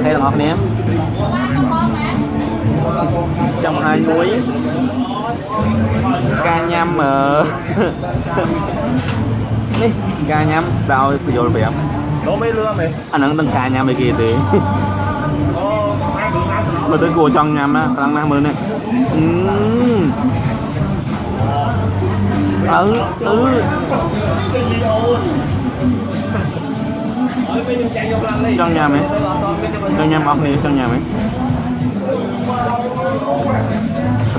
Thế là ngọt nếm trong hai muối ca nhâm ở đi ca nhâm đào vô việc Đố mấy lưa mày. anh đang ca nhâm này kia thì mà tới cua trong nhâm á đang làm mơn này trong nhà mấy trong nhà bọc này trong nhà mấy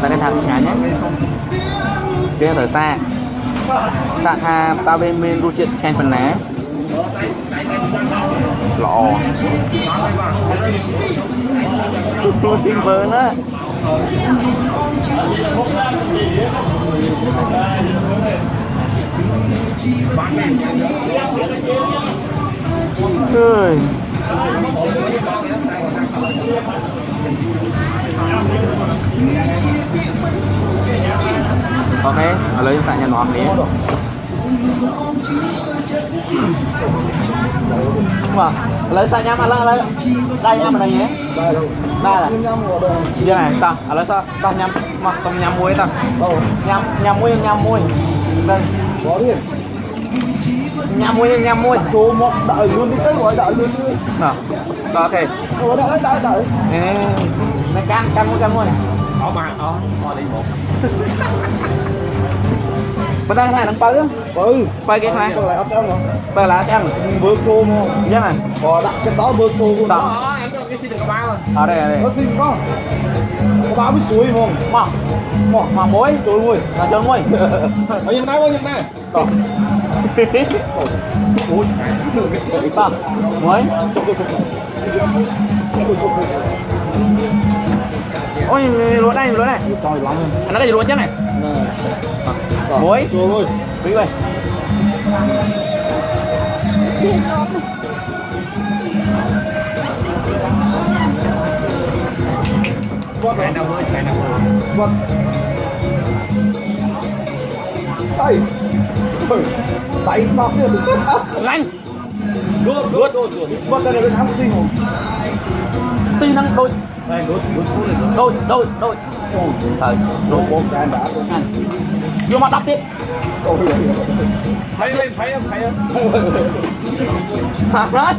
ta cái thằng ngắn nhé kia ở xa xa tha tao bên bên đu chuyện chen phần ná lọ tiếng vỡ nữa ơi ok lấy sạn nhân ngọt đi vâng lấy sạn nhâm ăn lấy đây nhâm ở đây nhé đây là như này ta lấy sao ta nhâm mà không nhâm muối ta nhâm muối đây có đi nhâm muối chú một đợi luôn đi tới rồi đợi luôn đi nào ok đợi này can muối Ở mà đi một. bên đây này nó bơi á bơi cái này lại hấp dẫn rồi bơi là ăn bước chô không dạ này đặt trên đó bước chô luôn Đó, em cái xin được có bao rồi. ở đây nó xin có báo với suối không mà muối trôi muối là trôi muối Ở dân đâu, dân nào? tỏ Ui, tao muối ôi lúa đây trời lắm anh nói cái gì lúa chắc này muối trôi muối quý vậy ngày nào mưa. vật tay tay sao đi lạnh Đốt. vật này bên thắng tinh không tuy năng đôi Đây, đốt phút này. đôi thời đôi một cái đã vô mặt đập tiếp Thấy không? mặt rớt